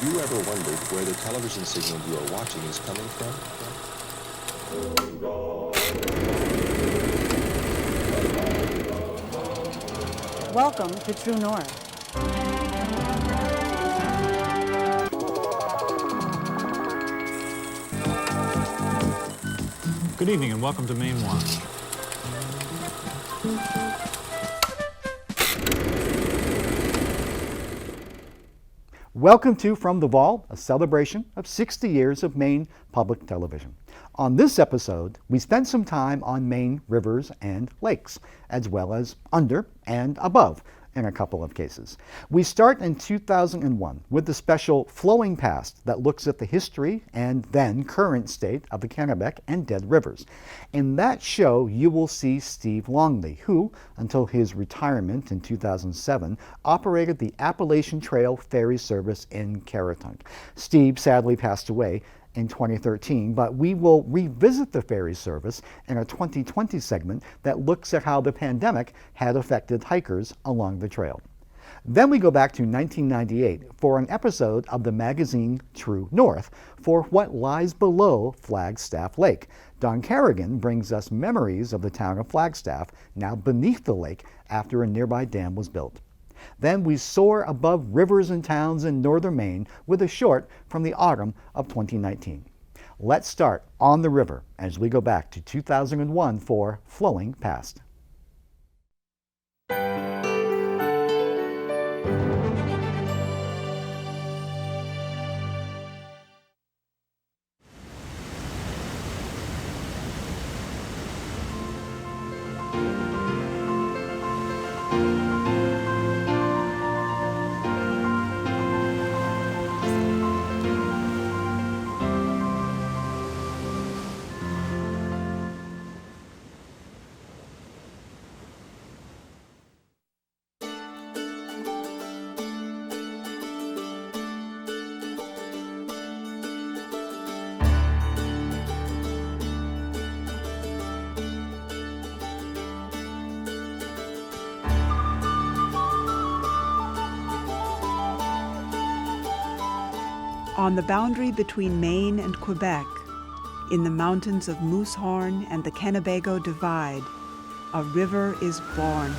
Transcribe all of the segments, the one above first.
Have you ever wondered where the television signal you are watching is coming from? Welcome to True North. Good evening and welcome to Maine Watch. Welcome to From the Vault, a celebration of 60 years of Maine public television. On this episode, we spent some time on Maine rivers and lakes, as well as under and above in a couple of cases. We start in 2001 with the special Flowing Past that looks at the history and then current state of the Kennebec and Dead Rivers. In that show, you will see Steve Longley, who, until his retirement in 2007, operated the Appalachian Trail ferry service in Caratunk. Steve sadly passed away in 2013, but we will revisit the ferry service in a 2020 segment that looks at how the pandemic had affected hikers along the trail. Then we go back to 1998 for an episode of the magazine True North for what lies below Flagstaff Lake. Don Carrigan brings us memories of the town of Flagstaff, now beneath the lake after a nearby dam was built. Then we soar above rivers and towns in northern Maine with a short from the autumn of 2019. Let's start on the river as we go back to 2001 for Flowing Past. On the boundary between Maine and Quebec, in the mountains of Moosehorn and the Kennebago Divide, a river is born.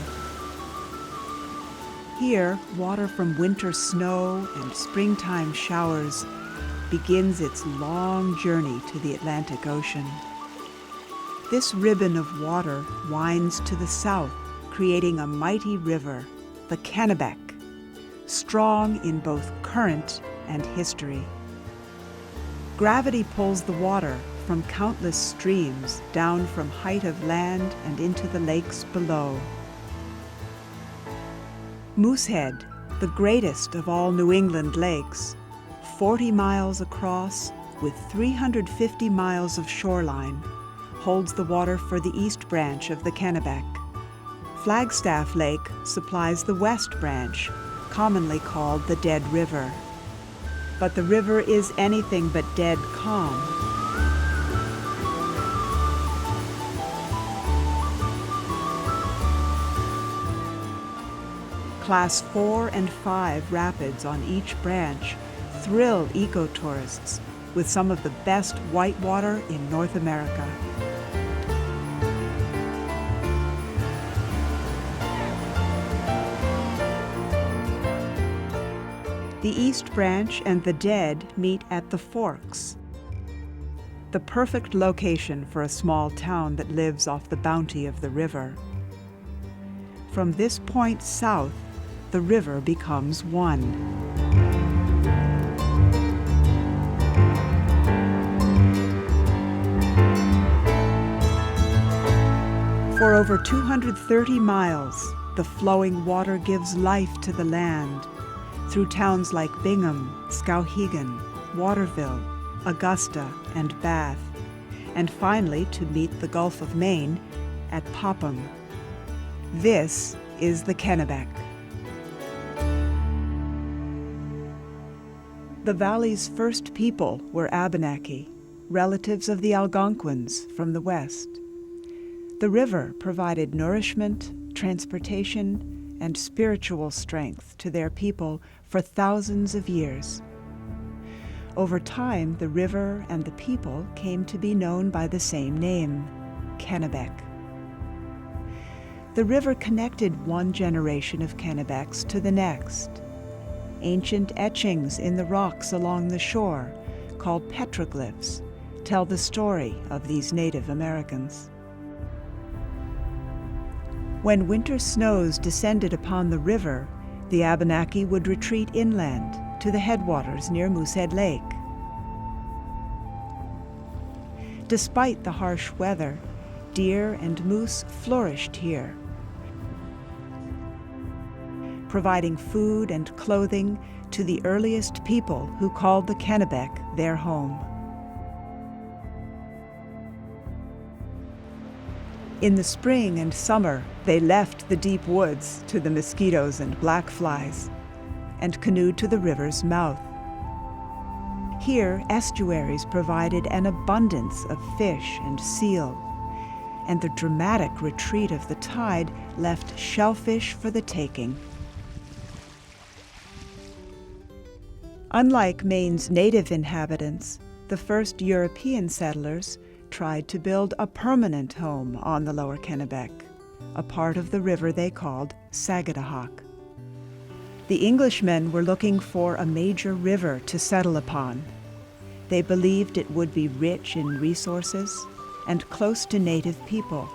Here, water from winter snow and springtime showers begins its long journey to the Atlantic Ocean. This ribbon of water winds to the south, creating a mighty river, the Kennebec, strong in both current and history. Gravity pulls the water from countless streams down from height of land and into the lakes below. Moosehead, the greatest of all New England lakes, 40 miles across with 350 miles of shoreline, holds the water for the east branch of the Kennebec. Flagstaff Lake supplies the west branch, commonly called the Dead River. But the river is anything but dead calm. Class 4 and 5 rapids on each branch thrill ecotourists with some of the best whitewater in North America. The East Branch and the Dead meet at the Forks, the perfect location for a small town that lives off the bounty of the river. From this point south, the river becomes one. For over 230 miles, the flowing water gives life to the land, through towns like Bingham, Skowhegan, Waterville, Augusta, and Bath, and finally to meet the Gulf of Maine at Popham. This is the Kennebec. The valley's first people were Abenaki, relatives of the Algonquins from the west. The river provided nourishment, transportation, and spiritual strength to their people for thousands of years. Over time, the river and the people came to be known by the same name, Kennebec. The river connected one generation of Kennebecs to the next. Ancient etchings in the rocks along the shore, called petroglyphs, tell the story of these Native Americans. When winter snows descended upon the river, the Abenaki would retreat inland to the headwaters near Moosehead Lake. Despite the harsh weather, deer and moose flourished here, providing food and clothing to the earliest people who called the Kennebec their home. In the spring and summer, they left the deep woods to the mosquitoes and black flies, and canoed to the river's mouth. Here, estuaries provided an abundance of fish and seal, and the dramatic retreat of the tide left shellfish for the taking. Unlike Maine's native inhabitants, the first European settlers tried to build a permanent home on the lower Kennebec, a part of the river they called Sagadahoc. The Englishmen were looking for a major river to settle upon. They believed it would be rich in resources and close to native people,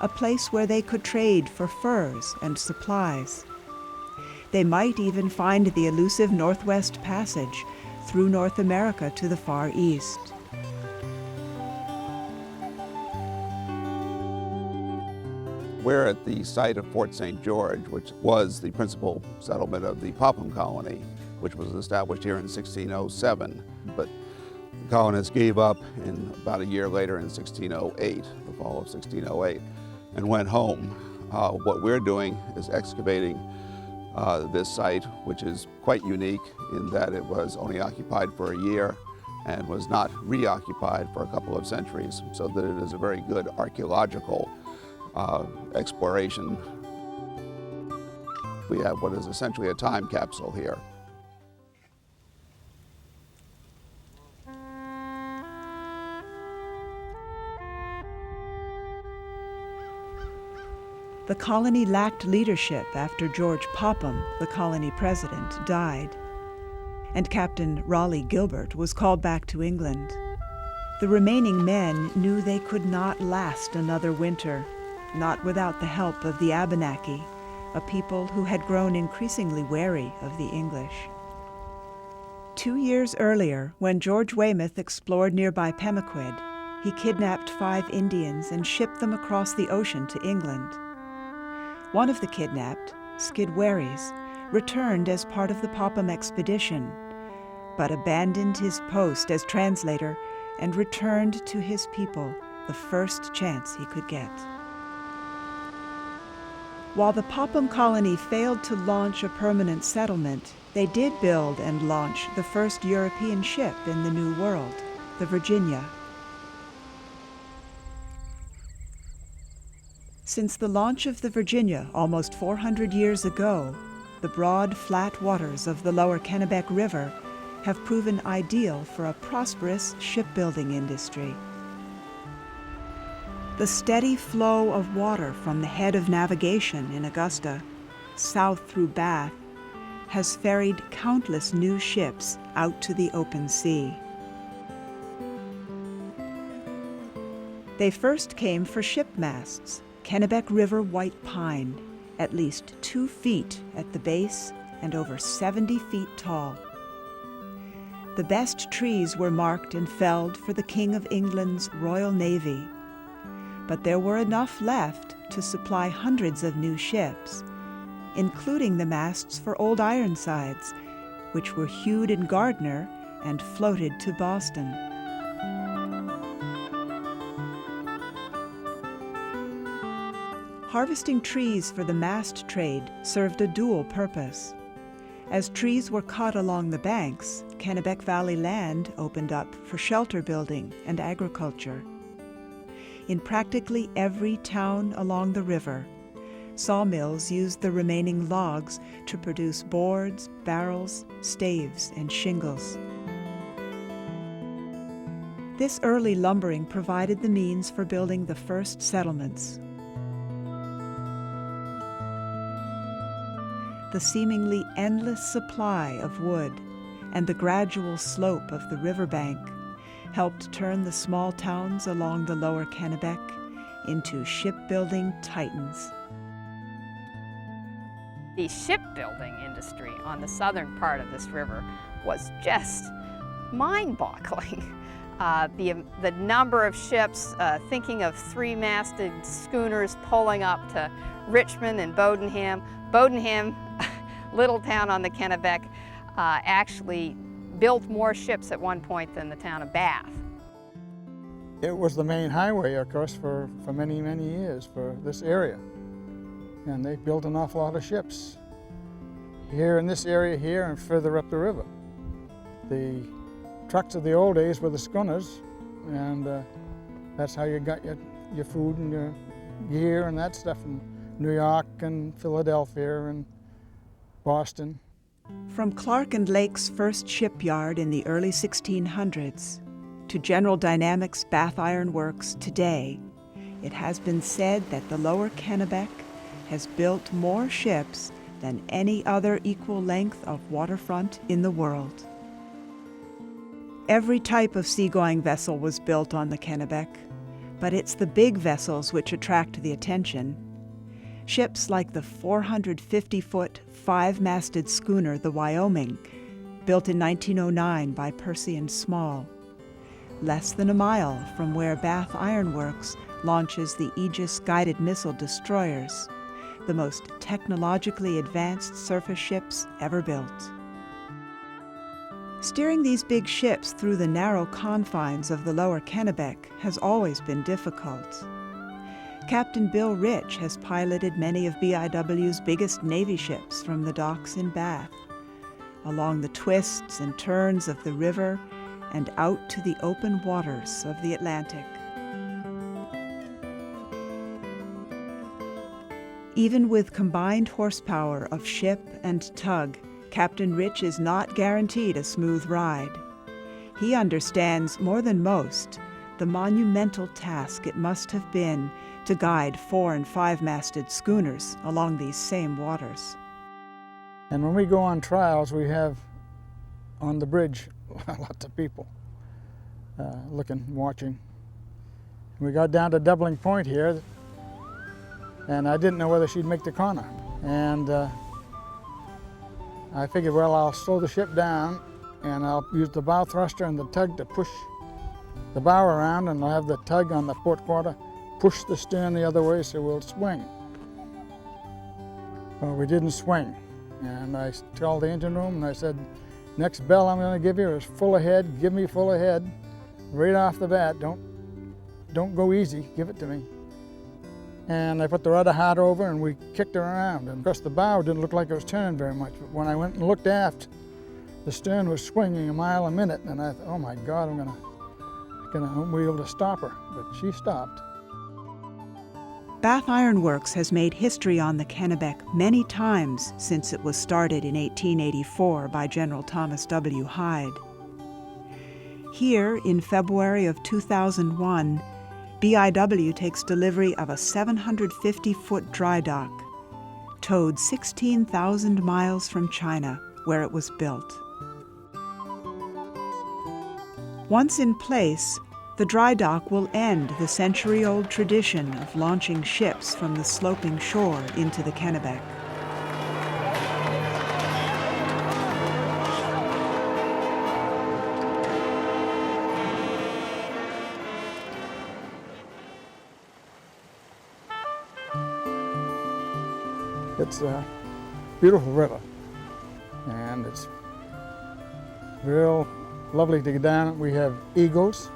a place where they could trade for furs and supplies. They might even find the elusive Northwest Passage through North America to the Far East. We're at the site of Fort St. George, which was the principal settlement of the Popham Colony, which was established here in 1607. But the colonists gave up about a year later in 1608, the fall of 1608, and went home. What we're doing is excavating this site, which is quite unique in that it was only occupied for a year and was not reoccupied for a couple of centuries, so that it is a very good archaeological exploration. We have what is essentially a time capsule here. The colony lacked leadership after George Popham, the colony president, died, and Captain Raleigh Gilbert was called back to England. The remaining men knew they could not last another winter, not without the help of the Abenaki, a people who had grown increasingly wary of the English. 2 years earlier, when George Weymouth explored nearby Pemaquid, he kidnapped 5 Indians and shipped them across the ocean to England. One of the kidnapped, Skidwaries, returned as part of the Popham expedition, but abandoned his post as translator and returned to his people the first chance he could get. While the Popham colony failed to launch a permanent settlement, they did build and launch the first European ship in the New World, the Virginia. Since the launch of the Virginia almost 400 years ago, the broad, flat waters of the lower Kennebec River have proven ideal for a prosperous shipbuilding industry. The steady flow of water from the head of navigation in Augusta, south through Bath, has ferried countless new ships out to the open sea. They first came for ship masts, Kennebec River white pine, at least 2 feet at the base and over 70 feet tall. The best trees were marked and felled for the King of England's Royal Navy, but there were enough left to supply hundreds of new ships, including the masts for Old Ironsides, which were hewed in Gardner and floated to Boston. Harvesting trees for the mast trade served a dual purpose. As trees were cut along the banks, Kennebec Valley land opened up for shelter building and agriculture. In practically every town along the river, sawmills used the remaining logs to produce boards, barrels, staves, and shingles. This early lumbering provided the means for building the first settlements. The seemingly endless supply of wood and the gradual slope of the riverbank helped turn the small towns along the lower Kennebec into shipbuilding titans. The shipbuilding industry on the southern part of this river was just mind-boggling. The number of ships, thinking of three-masted schooners pulling up to Richmond and Bodenham. Bodenham, little town on the Kennebec, actually built more ships at one point than the town of Bath. It was the main highway, of course, for many, many years for this area. And they built an awful lot of ships here in this area here and further up the river. The trucks of the old days were the schooners, and that's how you got your food and your gear and that stuff in New York and Philadelphia and Boston. From Clark and Lake's first shipyard in the early 1600s to General Dynamics Bath Iron Works today, it has been said that the lower Kennebec has built more ships than any other equal length of waterfront in the world. Every type of seagoing vessel was built on the Kennebec, but it's the big vessels which attract the attention. Ships like the 450-foot, five-masted schooner, the Wyoming, built in 1909 by Percy and Small. Less than a mile from where Bath Iron Works launches the Aegis guided missile destroyers, the most technologically advanced surface ships ever built. Steering these big ships through the narrow confines of the lower Kennebec has always been difficult. Captain Bill Rich has piloted many of BIW's biggest Navy ships from the docks in Bath, along the twists and turns of the river and out to the open waters of the Atlantic. Even with combined horsepower of ship and tug, Captain Rich is not guaranteed a smooth ride. He understands more than most the monumental task it must have been to guide 4- and 5-masted schooners along these same waters. And when we go on trials, we have on the bridge lots of people looking, watching. We got down to Doubling Point here, and I didn't know whether she'd make the corner. And I figured, well, I'll slow the ship down, and I'll use the bow thruster and the tug to push the bow around, and I'll have the tug on the port quarter push the stern the other way so we'll swing. Well, we didn't swing. And I told the engine room and I said, next bell I'm going to give you is full ahead, give me full ahead, right off the bat, don't go easy, give it to me. And I put the rudder hard over and we kicked her around. And of course the bow didn't look like it was turning very much, but when I went and looked aft, the stern was swinging a mile a minute, and I thought, oh my God, I won't be able to stop her, but she stopped. Bath Iron Works has made history on the Kennebec many times since it was started in 1884 by General Thomas W. Hyde. Here, in February of 2001, BIW takes delivery of a 750-foot dry dock, towed 16,000 miles from China, where it was built. Once in place, the dry dock will end the century-old tradition of launching ships from the sloping shore into the Kennebec. It's a beautiful river, and it's real lovely to get down. We have eagles.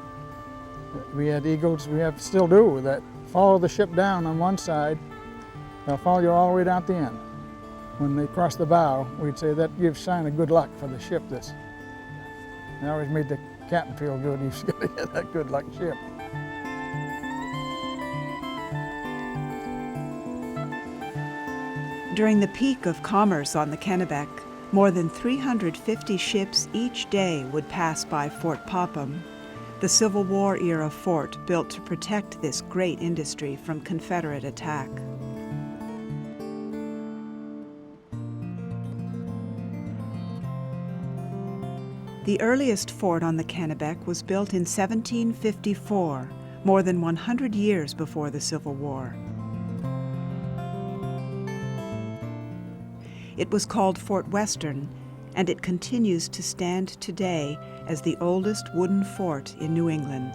We had eagles, still do, that follow the ship down on one side. They'll follow you all the way down to the end. When they cross the bow, we'd say that gives sign of good luck for the ship. It always made the captain feel good. He's going to get that good luck ship. During the peak of commerce on the Kennebec, more than 350 ships each day would pass by Fort Popham, the Civil War-era fort built to protect this great industry from Confederate attack. The earliest fort on the Kennebec was built in 1754, more than 100 years before the Civil War. It was called Fort Western, and it continues to stand today as the oldest wooden fort in New England.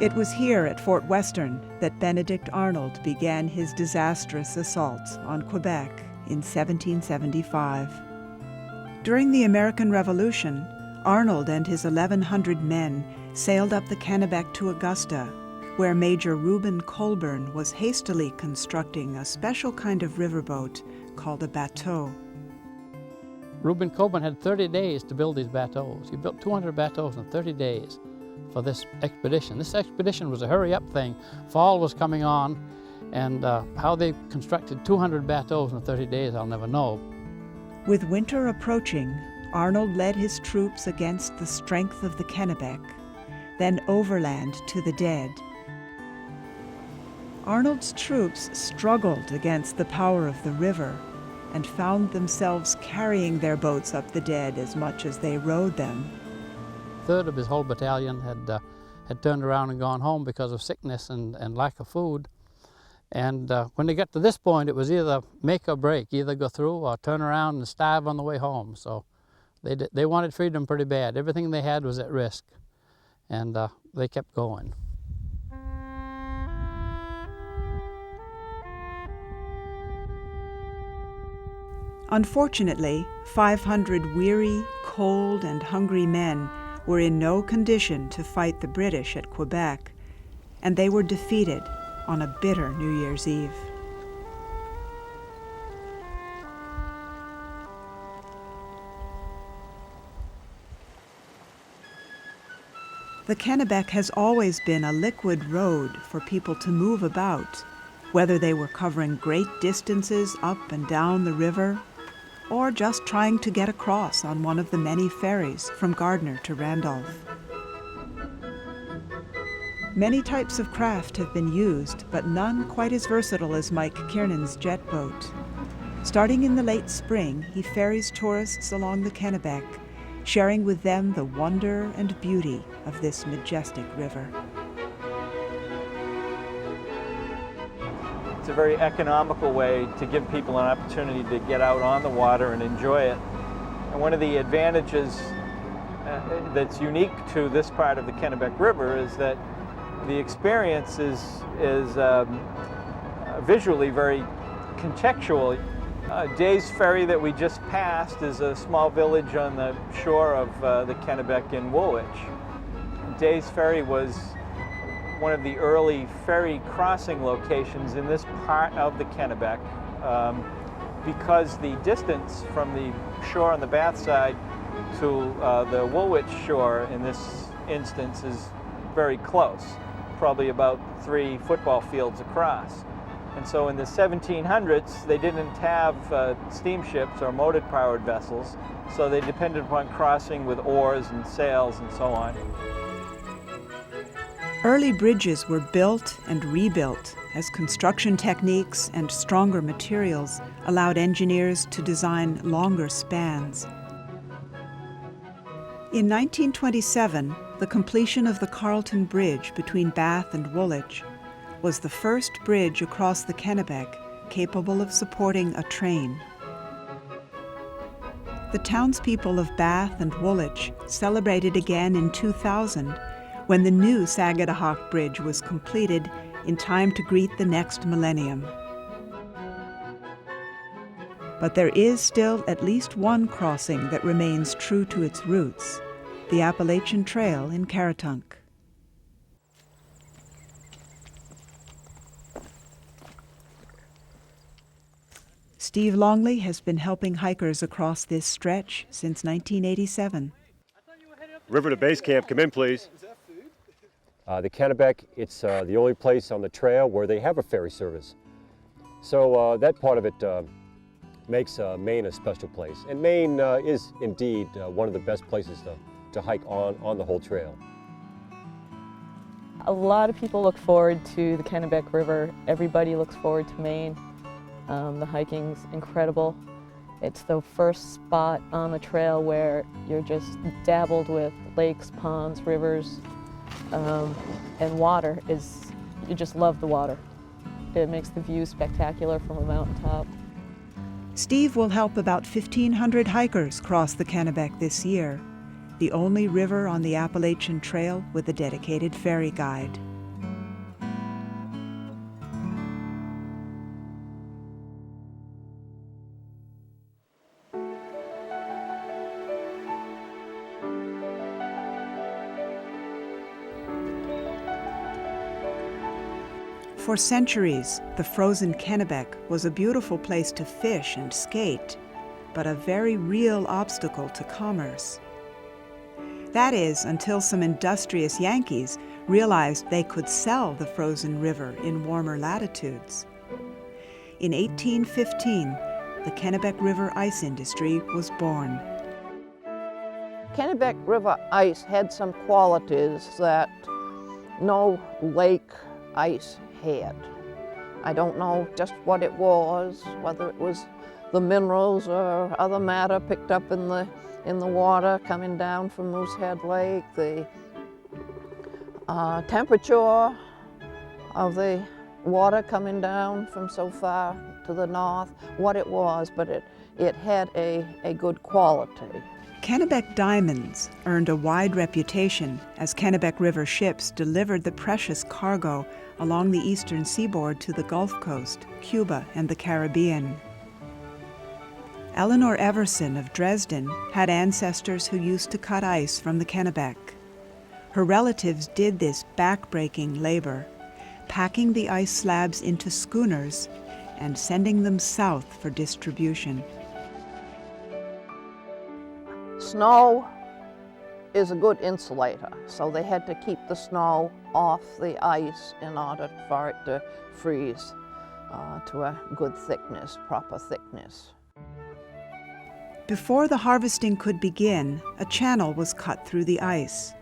It was here at Fort Western that Benedict Arnold began his disastrous assault on Quebec in 1775. During the American Revolution, Arnold and his 1,100 men sailed up the Kennebec to Augusta, where Major Reuben Colburn was hastily constructing a special kind of riverboat called a bateau. Reuben Colburn had 30 days to build these bateaus. He built 200 bateaus in 30 days for this expedition. This expedition was a hurry-up thing. Fall was coming on, and how they constructed 200 bateaus in 30 days, I'll never know. With winter approaching, Arnold led his troops against the strength of the Kennebec, then overland to the Dead. Arnold's troops struggled against the power of the river and found themselves carrying their boats up the Dead as much as they rowed them. A third of his whole battalion had turned around and gone home because of sickness and lack of food. And when they got to this point, it was either make or break, either go through or turn around and starve on the way home. So they wanted freedom pretty bad. Everything they had was at risk, and they kept going. Unfortunately, 500 weary, cold, and hungry men were in no condition to fight the British at Quebec, and they were defeated on a bitter New Year's Eve. The Kennebec has always been a liquid road for people to move about, whether they were covering great distances up and down the river, or just trying to get across on one of the many ferries from Gardner to Randolph. Many types of craft have been used, but none quite as versatile as Mike Kiernan's jet boat. Starting in the late spring, he ferries tourists along the Kennebec, sharing with them the wonder and beauty of this majestic river. It's a very economical way to give people an opportunity to get out on the water and enjoy it. And one of the advantages that's unique to this part of the Kennebec River is that the experience is visually very contextual. Day's Ferry that we just passed is a small village on the shore of the Kennebec in Woolwich. Day's Ferry was one of the early ferry crossing locations in this part of the Kennebec because the distance from the shore on the Bath side to the Woolwich shore in this instance is very close, probably about 3 football fields across. And so in the 1700s, they didn't have steamships or motor-powered vessels, so they depended upon crossing with oars and sails and so on. Early bridges were built and rebuilt as construction techniques and stronger materials allowed engineers to design longer spans. In 1927, the completion of the Carleton Bridge between Bath and Woolwich was the first bridge across the Kennebec capable of supporting a train. The townspeople of Bath and Woolwich celebrated again in 2000 when the new Sagadahawk Bridge was completed in time to greet the next millennium. But there is still at least one crossing that remains true to its roots, the Appalachian Trail in Caratunk. Steve Longley has been helping hikers across this stretch since 1987. River to base camp, come in please. The Kennebec, it's the only place on the trail where they have a ferry service. So that part of it makes Maine a special place. And Maine is indeed one of the best places to hike on the whole trail. A lot of people look forward to the Kennebec River. Everybody looks forward to Maine. The hiking's incredible. It's the first spot on the trail where you're just dabbled with lakes, ponds, rivers, and water you just love the water. It makes the view spectacular from a mountaintop. Steve will help about 1,500 hikers cross the Kennebec this year, the only river on the Appalachian Trail with a dedicated ferry guide. For centuries, the frozen Kennebec was a beautiful place to fish and skate, but a very real obstacle to commerce. That is, until some industrious Yankees realized they could sell the frozen river in warmer latitudes. In 1815, the Kennebec River ice industry was born. Kennebec River ice had some qualities that no lake ice had. I don't know just what it was, whether it was the minerals or other matter picked up in the water coming down from Moosehead Lake, the temperature of the water coming down from so far to the north, what it was, but it had a good quality. Kennebec diamonds earned a wide reputation as Kennebec River ships delivered the precious cargo along the eastern seaboard to the Gulf Coast, Cuba, and the Caribbean. Eleanor Everson of Dresden had ancestors who used to cut ice from the Kennebec. Her relatives did this back-breaking labor, packing the ice slabs into schooners and sending them south for distribution. Snow is a good insulator, so they had to keep the snow off the ice in order for it to freeze to a good thickness, proper thickness. Before the harvesting could begin, a channel was cut through the ice.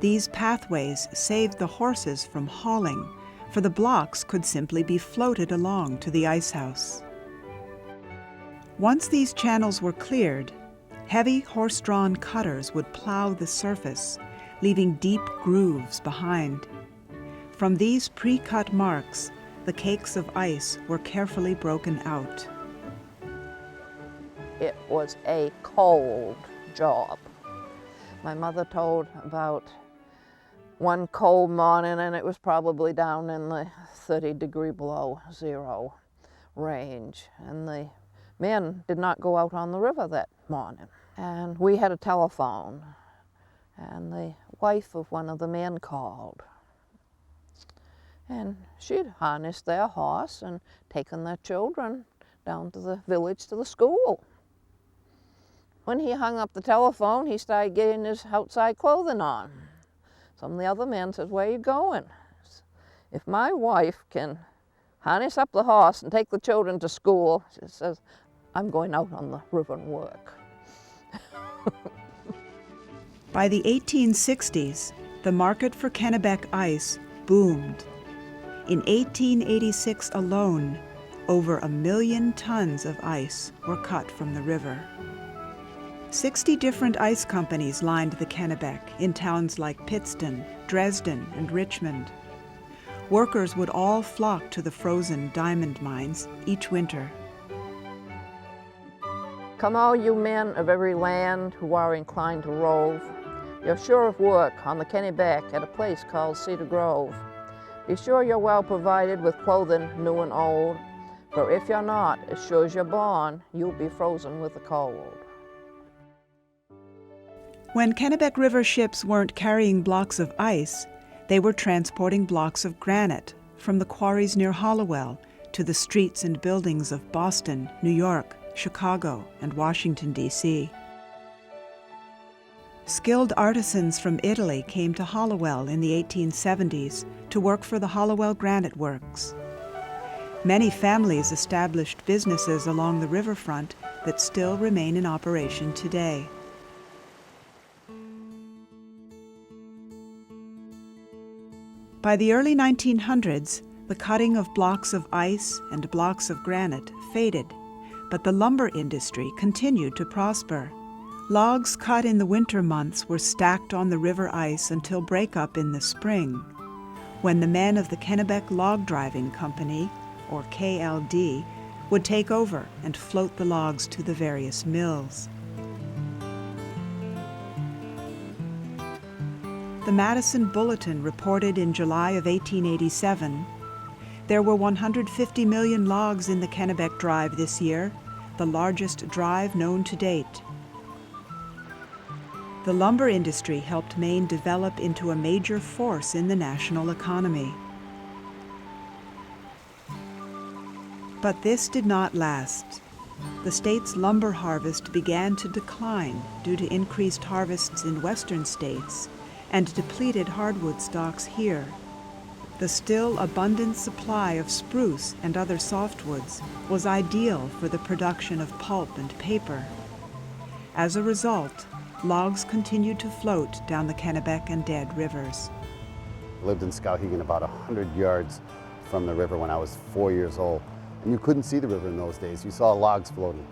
These pathways saved the horses from hauling, for the blocks could simply be floated along to the ice house. Once these channels were cleared, heavy horse-drawn cutters would plow the surface, leaving deep grooves behind. From these pre-cut marks, the cakes of ice were carefully broken out. It was a cold job. My mother told about one cold morning, and it was probably down in the 30-degree below zero range, and the men did not go out on the river that morning. And we had a telephone, and the wife of one of the men called. And she'd harnessed their horse and taken their children down to the village to the school. When he hung up the telephone, he started getting his outside clothing on. Some of the other men said, "Where are you going?" If my wife can harness up the horse and take the children to school, she says, "I'm going out on the river and work." By the 1860s, the market for Kennebec ice boomed. In 1886 alone, over 1 million tons of ice were cut from the river. 60 different ice companies lined the Kennebec in towns like Pittston, Dresden, and Richmond. Workers would all flock to the frozen diamond mines each winter. Come all you men of every land who are inclined to rove. You're sure of work on the Kennebec at a place called Cedar Grove. Be sure you're well provided with clothing new and old, for if you're not, as sure as you're born, you'll be frozen with the cold. When Kennebec River ships weren't carrying blocks of ice, they were transporting blocks of granite from the quarries near Hallowell to the streets and buildings of Boston, New York, Chicago, and Washington, D.C. Skilled artisans from Italy came to Hallowell in the 1870s to work for the Hallowell Granite Works. Many families established businesses along the riverfront that still remain in operation today. By the early 1900s, the cutting of blocks of ice and blocks of granite faded, but the lumber industry continued to prosper. Logs cut in the winter months were stacked on the river ice until breakup in the spring, when the men of the Kennebec Log Driving Company, or KLD, would take over and float the logs to the various mills. The Madison Bulletin reported in July of 1887, "There were 150 million logs in the Kennebec Drive this year, the largest drive known to date." The lumber industry helped Maine develop into a major force in the national economy. But this did not last. The state's lumber harvest began to decline due to increased harvests in western states and depleted hardwood stocks here. The still abundant supply of spruce and other softwoods was ideal for the production of pulp and paper. As a result, logs continued to float down the Kennebec and Dead rivers. I lived in Skowhegan about 100 yards from the river when I was 4 years old. And you couldn't see the river in those days. You saw logs floating.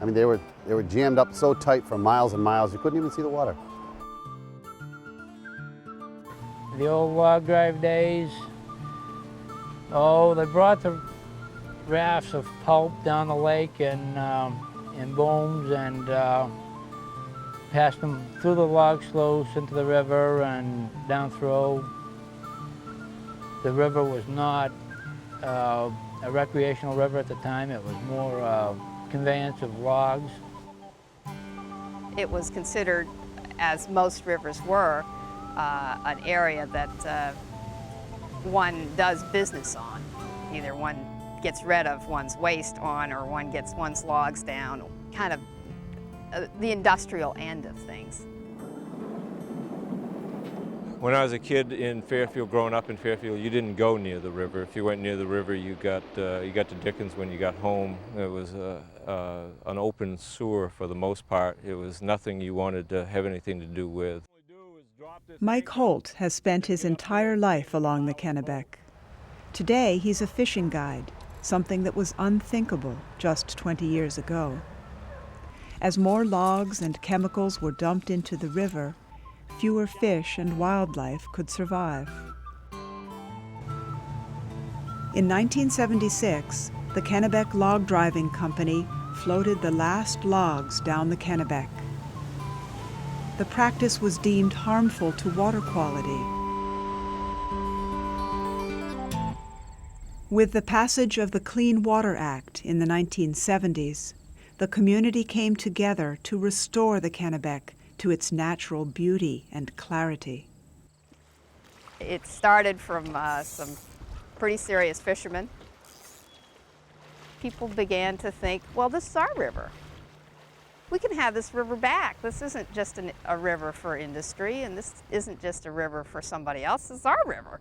I mean, they were jammed up so tight for miles and miles, you couldn't even see the water. The old log drive days, oh, they brought the rafts of pulp down the lake in booms and passed them through the log sluice into the river and down through. The river was not a recreational river at the time. It was more conveyance of logs. It was considered, as most rivers were, an area that one does business on. Either one gets rid of one's waste on or one gets one's logs down, kind of the industrial end of things. When I was a kid in Fairfield, growing up in Fairfield, you didn't go near the river. If you went near the river, you got to Dickens when you got home. It was an open sewer for the most part. It was nothing you wanted to have anything to do with. Mike Holt has spent his entire life along the Kennebec. Today, he's a fishing guide, something that was unthinkable just 20 years ago. As more logs and chemicals were dumped into the river, fewer fish and wildlife could survive. In 1976, the Kennebec Log Driving Company floated the last logs down the Kennebec. The practice was deemed harmful to water quality. With the passage of the Clean Water Act in the 1970s, the community came together to restore the Kennebec to its natural beauty and clarity. It started from some pretty serious fishermen. People began to think, well, this is our river. We can have this river back. This isn't just a river for industry, and this isn't just a river for somebody else. This is our river.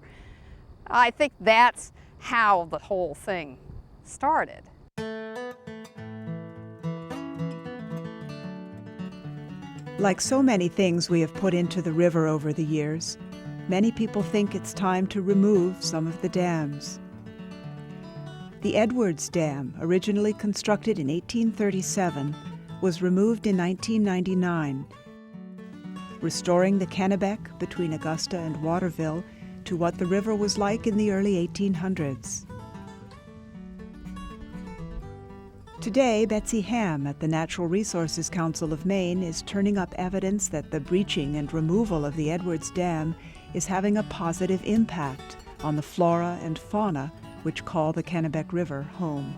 I think that's how the whole thing started. Like so many things we have put into the river over the years, many people think it's time to remove some of the dams. The Edwards Dam, originally constructed in 1837, was removed in 1999, restoring the Kennebec between Augusta and Waterville to what the river was like in the early 1800s. Today, Betsy Ham at the Natural Resources Council of Maine is turning up evidence that the breaching and removal of the Edwards Dam is having a positive impact on the flora and fauna which call the Kennebec River home.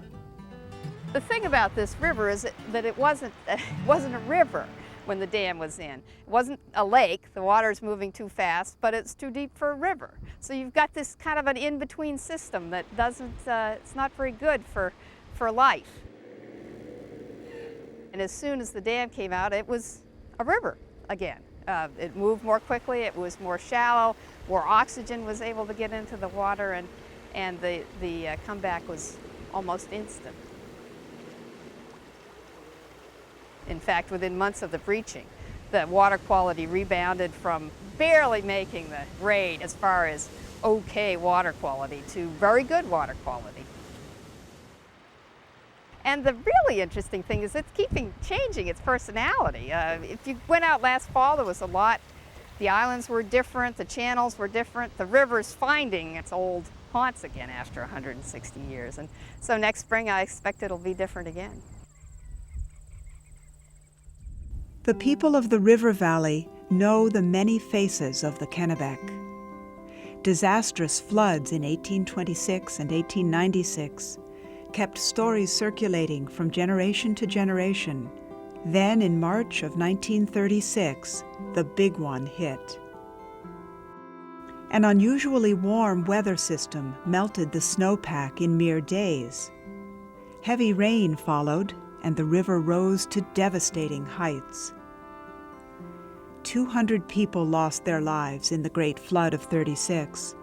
The thing about this river is that it wasn't a river when the dam was in. It wasn't a lake, the water's moving too fast, but it's too deep for a river. So you've got this kind of an in-between system that doesn't, it's not very good for life. And as soon as the dam came out, it was a river again. It moved more quickly, it was more shallow, more oxygen was able to get into the water, and the comeback was almost instant. In fact, within months of the breaching, the water quality rebounded from barely making the grade as far as okay water quality to very good water quality. And the really interesting thing is it's keeping changing its personality. If you went out last fall, there was a lot. The islands were different, the channels were different, the river's finding its old haunts again after 160 years. And so next spring I expect it'll be different again. The people of the river valley know the many faces of the Kennebec. Disastrous floods in 1826 and 1896 kept stories circulating from generation to generation. Then in March of 1936, the big one hit. An unusually warm weather system melted the snowpack in mere days. Heavy rain followed, and the river rose to devastating heights. 200 people lost their lives in the Great Flood of '36,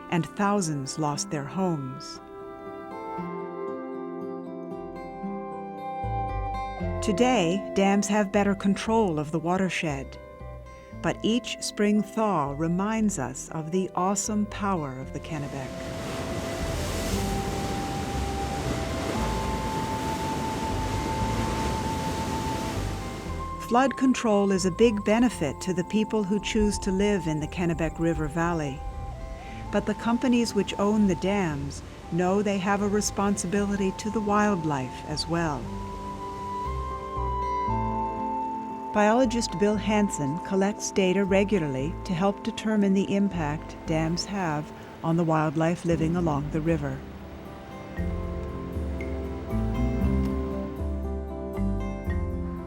and thousands lost their homes. Today, dams have better control of the watershed, but each spring thaw reminds us of the awesome power of the Kennebec. Flood control is a big benefit to the people who choose to live in the Kennebec River Valley. But the companies which own the dams know they have a responsibility to the wildlife as well. Biologist Bill Hansen collects data regularly to help determine the impact dams have on the wildlife living along the river.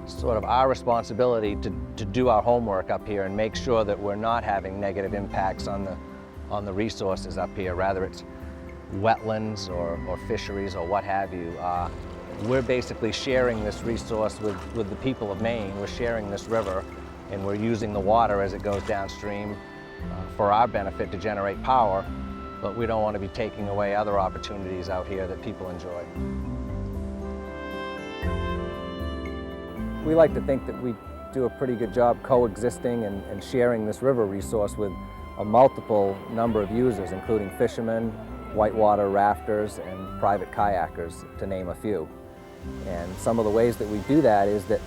Sort of our responsibility to do our homework up here and make sure that we're not having negative impacts on the resources up here, rather it's wetlands or fisheries or what have you. We're basically sharing this resource with the people of Maine. We're sharing this river, and we're using the water as it goes downstream for our benefit to generate power, but we don't want to be taking away other opportunities out here that people enjoy. We like to think that we do a pretty good job coexisting and sharing this river resource with a multiple number of users, including fishermen, whitewater rafters, and private kayakers, to name a few. And some of the ways that we do that is that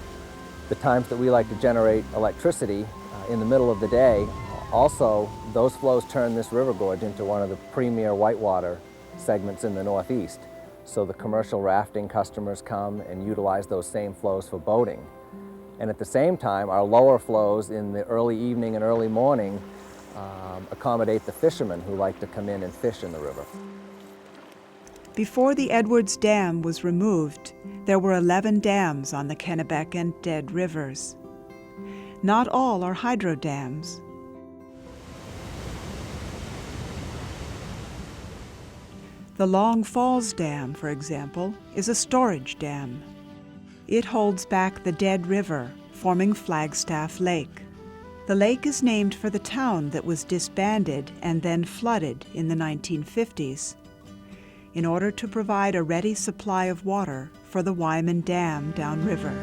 the times that we like to generate electricity in the middle of the day, also those flows turn this river gorge into one of the premier whitewater segments in the Northeast. So the commercial rafting customers come and utilize those same flows for boating. And at the same time, our lower flows in the early evening and early morning accommodate the fishermen who like to come in and fish in the river. Before the Edwards Dam was removed, there were 11 dams on the Kennebec and Dead rivers. Not all are hydro dams. The Long Falls Dam, for example, is a storage dam. It holds back the Dead River, forming Flagstaff Lake. The lake is named for the town that was disbanded and then flooded in the 1950s. In order to provide a ready supply of water for the Wyman Dam downriver.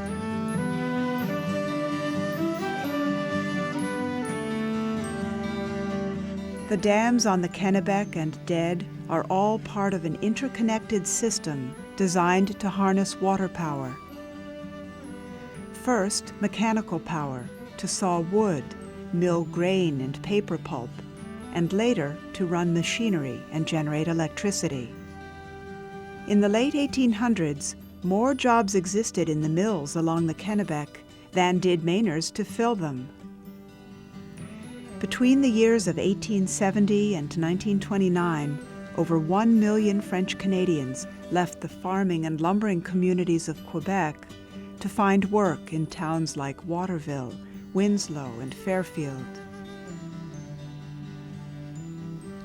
The dams on the Kennebec and Dead are all part of an interconnected system designed to harness water power. First, mechanical power to saw wood, mill grain and paper pulp, and later to run machinery and generate electricity. In the late 1800s, more jobs existed in the mills along the Kennebec than did Mainers to fill them. Between the years of 1870 and 1929, over 1 million French Canadians left the farming and lumbering communities of Quebec to find work in towns like Waterville, Winslow, and Fairfield.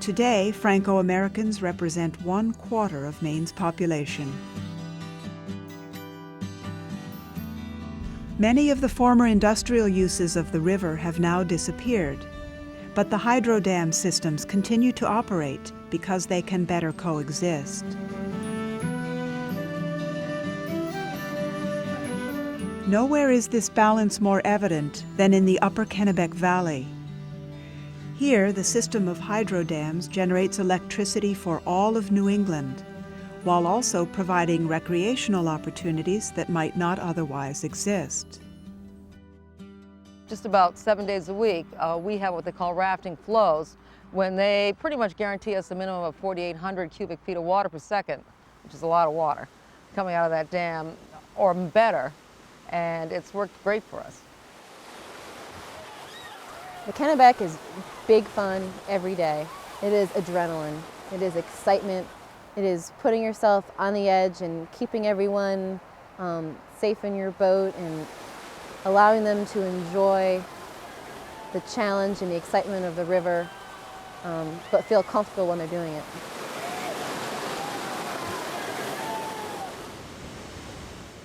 Today, Franco-Americans represent 1/4 of Maine's population. Many of the former industrial uses of the river have now disappeared, but the hydro dam systems continue to operate because they can better coexist. Nowhere is this balance more evident than in the upper Kennebec Valley. Here, the system of hydro dams generates electricity for all of New England, while also providing recreational opportunities that might not otherwise exist. Just about 7 days a week, we have what they call rafting flows, when they pretty much guarantee us a minimum of 4,800 cubic feet of water per second, which is a lot of water, coming out of that dam, or better, and it's worked great for us. The Kennebec is big fun every day. It is adrenaline, it is excitement, it is putting yourself on the edge and keeping everyone safe in your boat and allowing them to enjoy the challenge and the excitement of the river, but feel comfortable when they're doing it.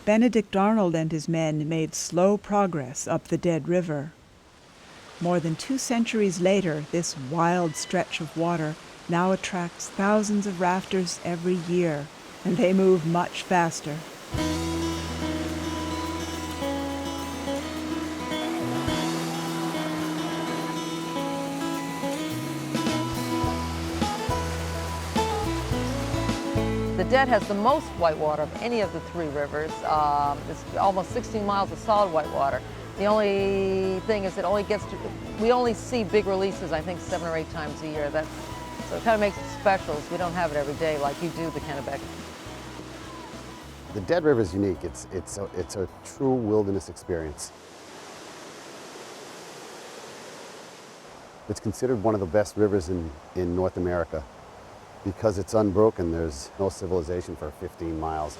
Benedict Arnold and his men made slow progress up the Dead River. More than 2 centuries later, this wild stretch of water now attracts thousands of rafters every year, and they move much faster. The Dead has the most whitewater of any of the 3 rivers. It's almost 16 miles of solid whitewater. The only thing is we only see big releases, I think, 7 or 8 times a year. So it kind of makes it special. We don't have it every day like you do the Kennebec. The Dead River is unique. It's a true wilderness experience. It's considered one of the best rivers in North America. Because it's unbroken, there's no civilization for 15 miles.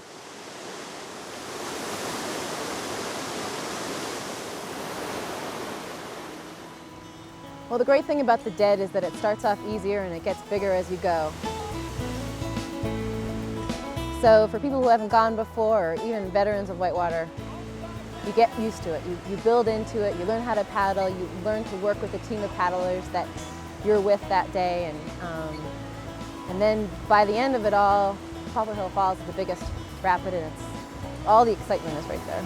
Well, the great thing about the Dead is that it starts off easier and it gets bigger as you go. So for people who haven't gone before, or even veterans of whitewater, you get used to it. You build into it, you learn how to paddle, you learn to work with a team of paddlers that you're with that day, and then by the end of it all, Poplar Hill Falls is the biggest rapid, and all the excitement is right there.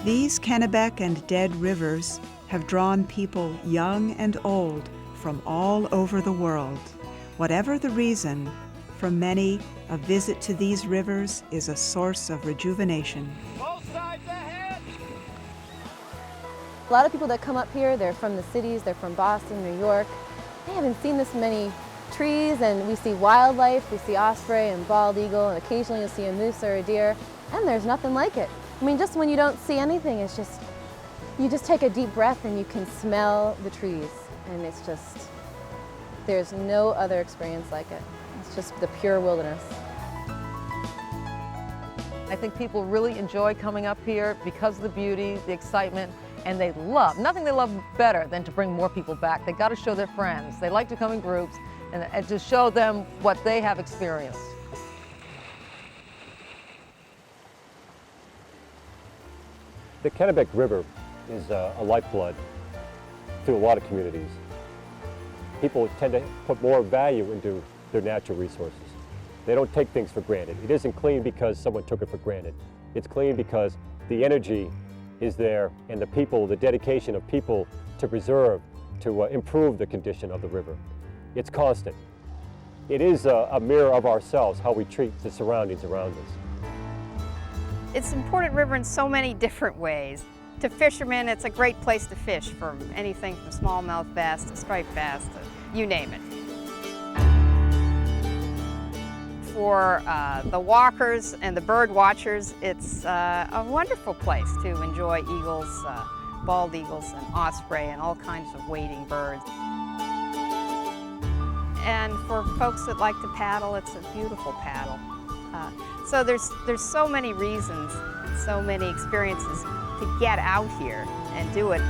These Kennebec and Dead Rivers have drawn people young and old from all over the world. Whatever the reason, for many, a visit to these rivers is a source of rejuvenation. A lot of people that come up here, they're from the cities, they're from Boston, New York. They haven't seen this many trees, and we see wildlife, we see osprey and bald eagle, and occasionally you'll see a moose or a deer, and there's nothing like it. I mean, just when you don't see anything, it's just, you just take a deep breath and you can smell the trees, and it's just, there's no other experience like it. It's just the pure wilderness. I think people really enjoy coming up here because of the beauty, the excitement, and nothing they love better than to bring more people back. They got to show their friends. They like to come in groups and to show them what they have experienced. The Kennebec River is a lifeblood to a lot of communities. People tend to put more value into their natural resources. They don't take things for granted. It isn't clean because someone took it for granted. It's clean because the energy is there, and the people, the dedication of people to preserve, to improve the condition of the river. It's constant. It is a mirror of ourselves, how we treat the surroundings around us. It's an important river in so many different ways. To fishermen, it's a great place to fish, for anything from smallmouth bass to striped bass to you name it. For the walkers and the bird watchers, it's a wonderful place to enjoy eagles, bald eagles and osprey and all kinds of wading birds. And for folks that like to paddle, it's a beautiful paddle. So there's so many reasons and so many experiences to get out here and do it.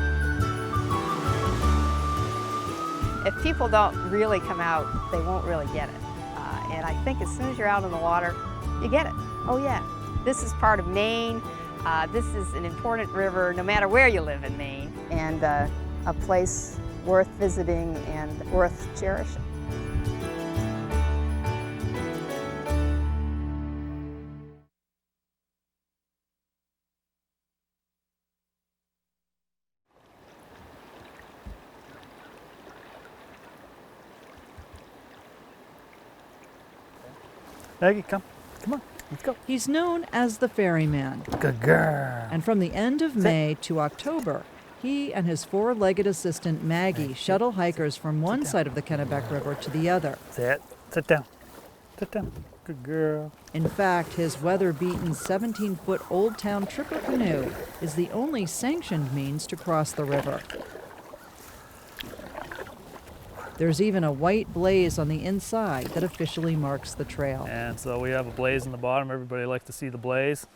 If people don't really come out, they won't really get it. And I think as soon as you're out in the water, you get it. Oh yeah, this is part of Maine. This is an important river no matter where you live in Maine, and a place worth visiting and worth cherishing. Maggie, come on, let's go. He's known as the ferryman. Good girl. And from the end of May to October, he and his four-legged assistant Maggie shuttle hikers from one side of the Kennebec River to the other. Sit down. Sit down. Good girl. In fact, his weather-beaten 17-foot Old Town Tripper canoe is the only sanctioned means to cross the river. There's even a white blaze on the inside that officially marks the trail. And so we have a blaze in the bottom. Everybody likes to see the blaze.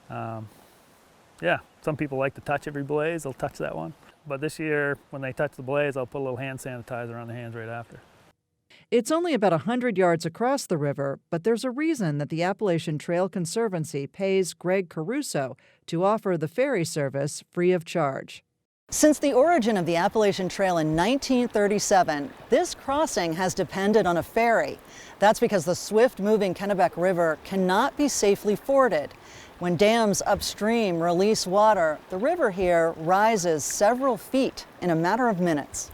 Yeah, some people like to touch every blaze. They'll touch that one. But this year, when they touch the blaze, I'll put a little hand sanitizer on the hands right after. It's only about 100 yards across the river, but there's a reason that the Appalachian Trail Conservancy pays Greg Caruso to offer the ferry service free of charge. Since the origin of the Appalachian Trail in 1937, this crossing has depended on a ferry. That's because the swift-moving Kennebec River cannot be safely forded. When dams upstream release water, the river here rises several feet in a matter of minutes.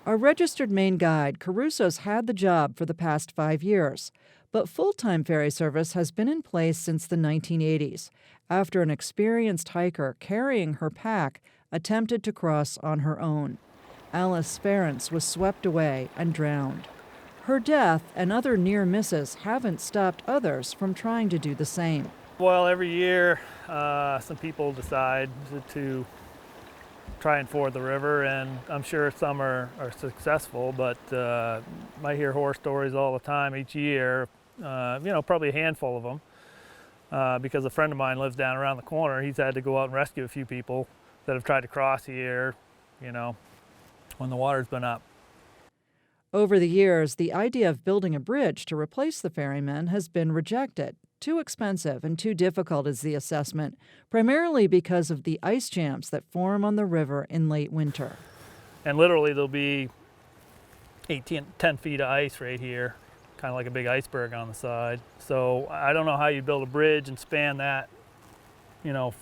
A registered Maine guide, Caruso's had the job for the past 5 years, but full-time ferry service has been in place since the 1980s, after an experienced hiker carrying her pack attempted to cross on her own. Alice Ference was swept away and drowned. Her death and other near misses haven't stopped others from trying to do the same. Well, every year some people decide to try and ford the river, and I'm sure some are successful, but I hear horror stories all the time each year, probably a handful of them, because a friend of mine lives down around the corner. He's had to go out and rescue a few people that have tried to cross here, when the water's been up. Over the years, the idea of building a bridge to replace the ferrymen has been rejected. Too expensive and too difficult is the assessment, primarily because of the ice jams that form on the river in late winter. And literally there'll be 10 feet of ice right here, kind of like a big iceberg on the side. So I don't know how you build a bridge and span that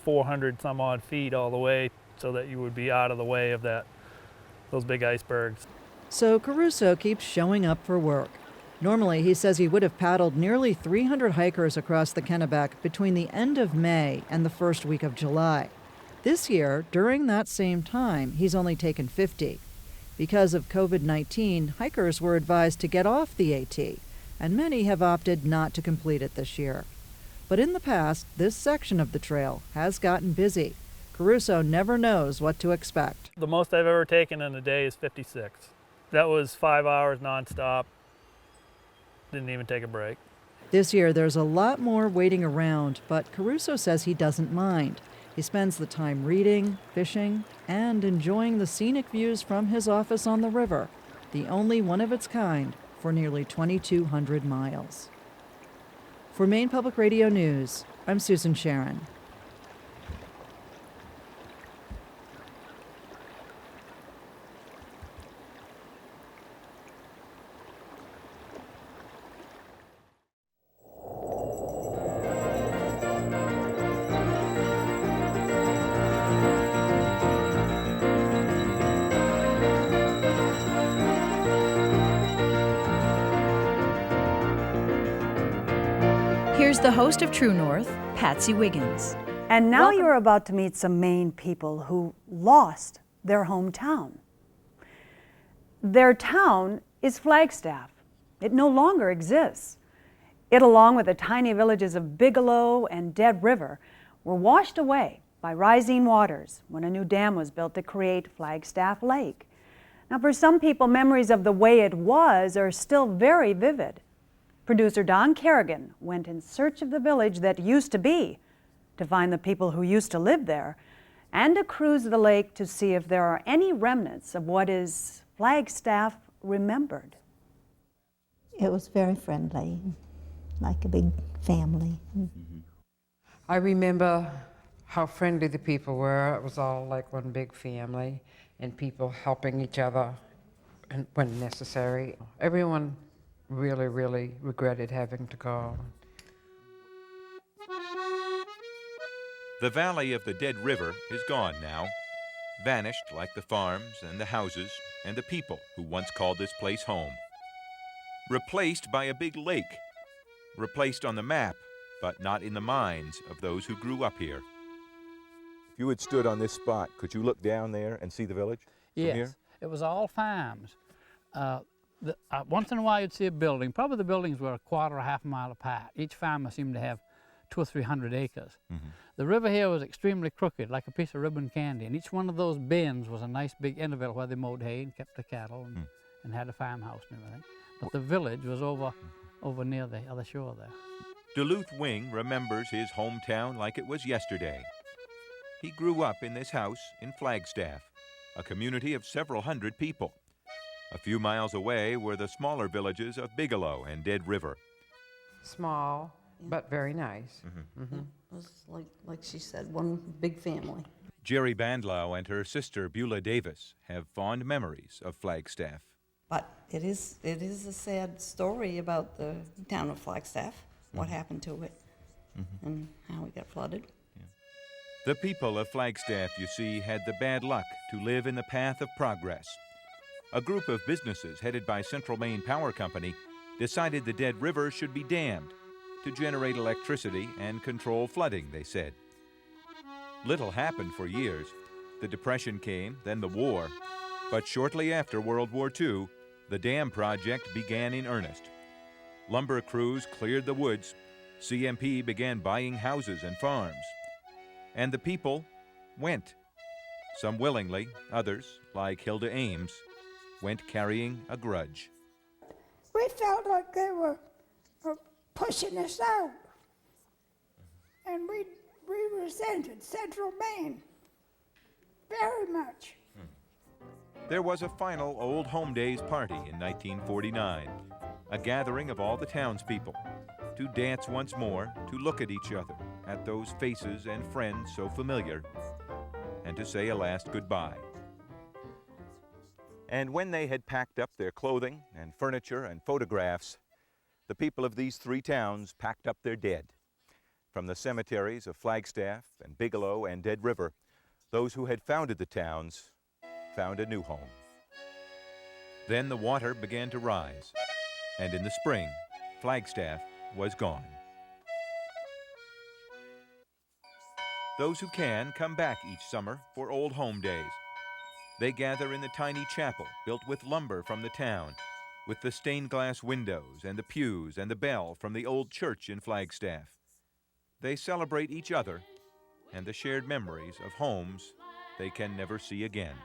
400 some odd feet all the way so that you would be out of the way of those big icebergs. So Caruso keeps showing up for work. Normally, he says he would have paddled nearly 300 hikers across the Kennebec between the end of May and the first week of July. This year, during that same time, he's only taken 50. Because of COVID-19, hikers were advised to get off the AT, and many have opted not to complete it this year. But in the past, this section of the trail has gotten busy. Caruso never knows what to expect. The most I've ever taken in a day is 56. That was 5 hours nonstop. Didn't even take a break. This year, there's a lot more waiting around, but Caruso says he doesn't mind. He spends the time reading, fishing, and enjoying the scenic views from his office on the river, the only one of its kind for nearly 2,200 miles. For Maine Public Radio News, I'm Susan Sharon. Here's the host of True North, Patsy Wiggins. And now you're about to meet some Maine people who lost their hometown. Their town is Flagstaff. It no longer exists. It, along with the tiny villages of Bigelow and Dead River, were washed away by rising waters when a new dam was built to create Flagstaff Lake. Now, for some people, memories of the way it was are still very vivid. Producer Don Kerrigan went in search of the village that used to be, to find the people who used to live there, and to cruise the lake to see if there are any remnants of what is Flagstaff remembered. It was very friendly, like a big family. I remember how friendly the people were. It was all like one big family, and people helping each other when necessary. Everyone really, really regretted having to go. The valley of the Dead River is gone now, vanished like the farms and the houses and the people who once called this place home. Replaced by a big lake, replaced on the map, but not in the minds of those who grew up here. If you had stood on this spot, could you look down there and see the village from Yes, here? it was all farms. Once in a while you'd see a building. Probably the buildings were a quarter or half a mile apart. Each farmer seemed to have 200 or 300 acres. Mm-hmm. The river here was extremely crooked, like a piece of ribbon candy, and each one of those bends was a nice big interval where they mowed hay and kept the cattle and had a farmhouse and everything. But the village was over near the other shore there. Duluth Wing remembers his hometown like it was yesterday. He grew up in this house in Flagstaff, a community of several hundred people. A few miles away were the smaller villages of Bigelow and Dead River. Small, but very nice. Mm-hmm. It was like she said, one big family. Jerry Bandlau and her sister Beulah Davis have fond memories of Flagstaff. But it is a sad story about the town of Flagstaff, what happened to it, and how it got flooded. The people of Flagstaff, you see, had the bad luck to live in the path of progress. A group of businesses headed by Central Maine Power Company decided the Dead River should be dammed to generate electricity and control flooding, they said. Little happened for years. The Depression came, then the war. But shortly after World War II, the dam project began in earnest. Lumber crews cleared the woods. CMP began buying houses and farms. And the people went. Some willingly, others, like Hilda Ames, went carrying a grudge. We felt like they were pushing us out. And we resented Central Maine very much. There was a final Old Home Days party in 1949, a gathering of all the townspeople, to dance once more, to look at each other, at those faces and friends so familiar, and to say a last goodbye. And when they had packed up their clothing and furniture and photographs, the people of these three towns packed up their dead. From the cemeteries of Flagstaff and Bigelow and Dead River, those who had founded the towns found a new home. Then the water began to rise, and in the spring, Flagstaff was gone. Those who can come back each summer for Old Home Days. They gather in the tiny chapel built with lumber from the town, with the stained glass windows and the pews and the bell from the old church in Flagstaff. They celebrate each other and the shared memories of homes they can never see again.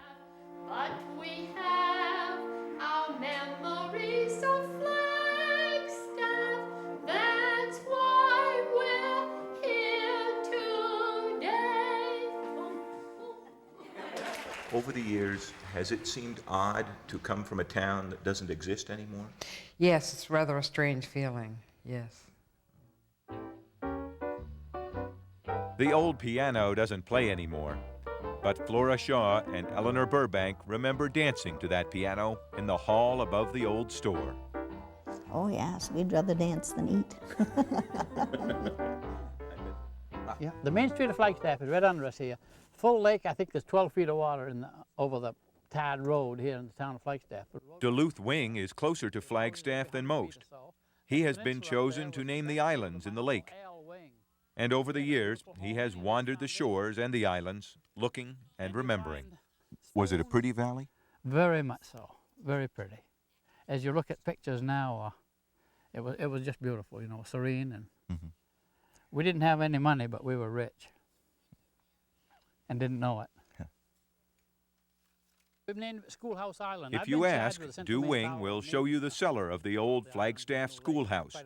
But we have our memories of Flagstaff, that's why we're here today. Over the years, has it seemed odd to come from a town that doesn't exist anymore? Yes, it's rather a strange feeling, yes. The old piano doesn't play anymore, but Flora Shaw and Eleanor Burbank remember dancing to that piano in the hall above the old store. Oh yes, we'd rather dance than eat. Yeah, the main street of Flagstaff is right under us here. Full lake, I think there's 12 feet of water over the Tad Road here in the town of Flagstaff. Duluth Wing is closer to Flagstaff than most. He has been chosen to name the islands in the lake. And over the years, he has wandered the shores and the islands, looking and remembering. Was it a pretty valley? Very much so, very pretty. As you look at pictures now, it was just beautiful, you know, serene. And we didn't have any money, but we were rich and didn't know it. We've named it Schoolhouse Island. If you ask, Du Wing will show you the cellar of the old Flagstaff schoolhouse.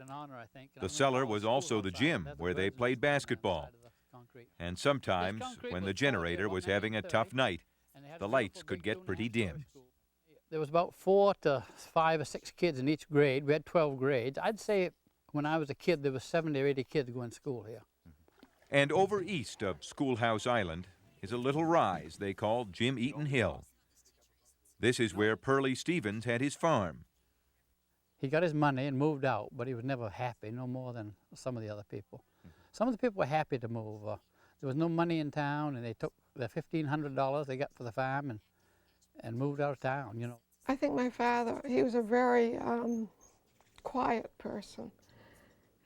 The cellar was also the gym where they played basketball. And sometimes, when the generator was having a tough night, the lights could get pretty dim. There was about 4 to 5 or 6 kids in each grade. We had 12 grades. I'd say when I was a kid, there was 70 or 80 kids going to school here. And over east of Schoolhouse Island is a little rise they call Jim Eaton Hill. This is where Pearlie Stevens had his farm. He got his money and moved out, but he was never happy, no more than some of the other people. Some of the people were happy to move. There was no money in town, and they took the $1,500 they got for the farm and moved out of town, you know. I think my father, he was a very quiet person,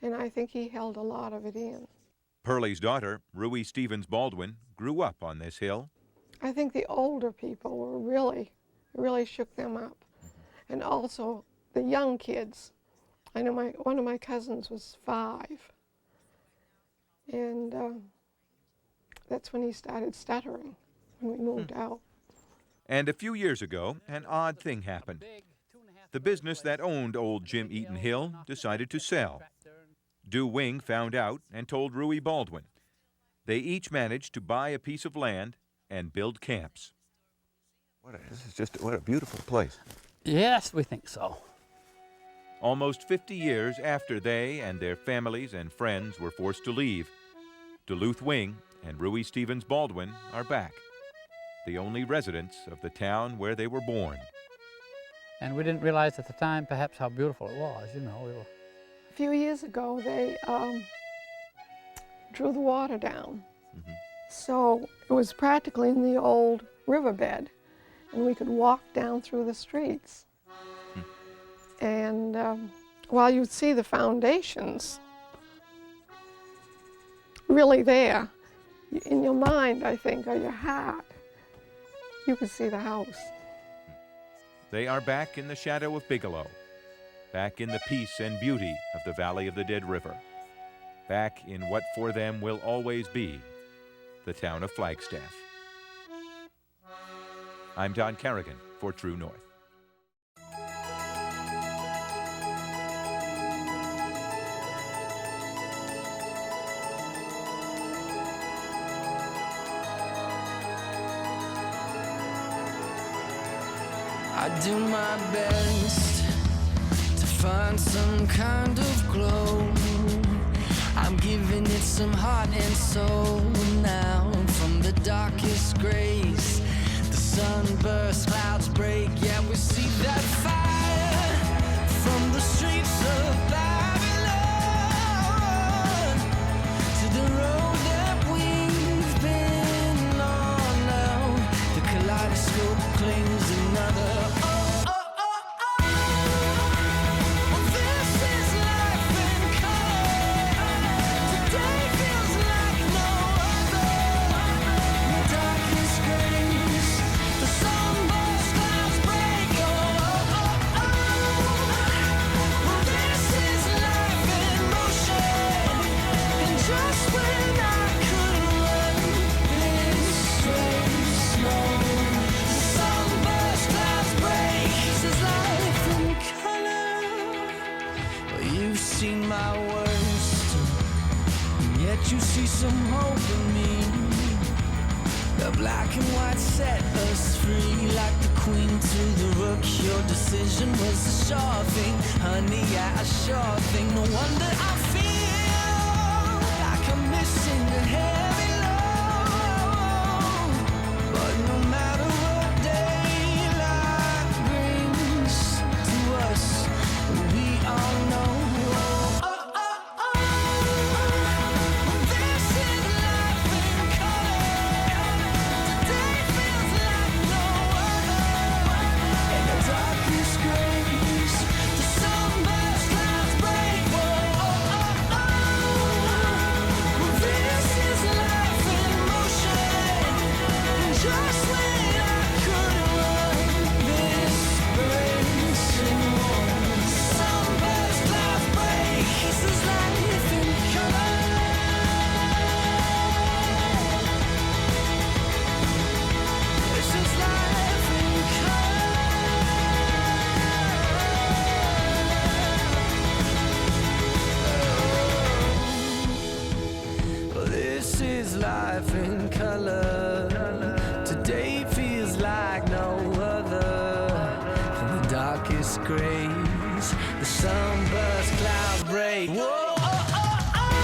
and I think he held a lot of it in. Pearlie's daughter, Ruey Stevens Baldwin, grew up on this hill. I think the older people were really shook them up. And also the young kids. I know one of my cousins was 5. And that's when he started stuttering, when we moved out. And a few years ago, an odd thing happened. The business that owned old Jim Eaton Hill decided to sell. Du Wing found out and told Ruey Baldwin. They each managed to buy a piece of land and build camps. What a beautiful place. Yes, we think so. Almost 50 years after they and their families and friends were forced to leave, Duluth Wing and Ruey Stevens Baldwin are back, the only residents of the town where they were born. And we didn't realize at the time perhaps how beautiful it was, you know. A few years ago, they drew the water down. So it was practically in the old riverbed, and we could walk down through the streets. And while you'd see the foundations really there, in your mind, I think, or your heart, you could see the house. They are back in the shadow of Bigelow, back in the peace and beauty of the Valley of the Dead River, back in what for them will always be the town of Flagstaff. I'm Don Carrigan for True North. I do my best to find some kind of glow. I'm giving it some heart and soul now. From the darkest grays, the sunburst clouds break. Yeah, we see that fire from the streets of Babylon to the road that we've been on now. The kaleidoscope claims another. You see some hope in me. The black and white set us free, like the queen to the rook. Your decision was a sure thing, honey, yeah, a sure thing. No wonder I feel like I'm missing a heavy load. But no matter what daylight brings to us, we all know. Life in color. Today feels like no other. From the darkest grays, the sunburst clouds break. Whoa, oh, oh, oh.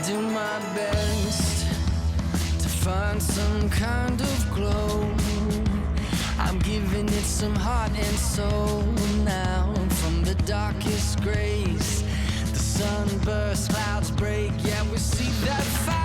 do my best to find some kind of glow. I'm giving it some heart and soul now. From the darkest grays, the sunburst clouds break. Yeah, we see that fire.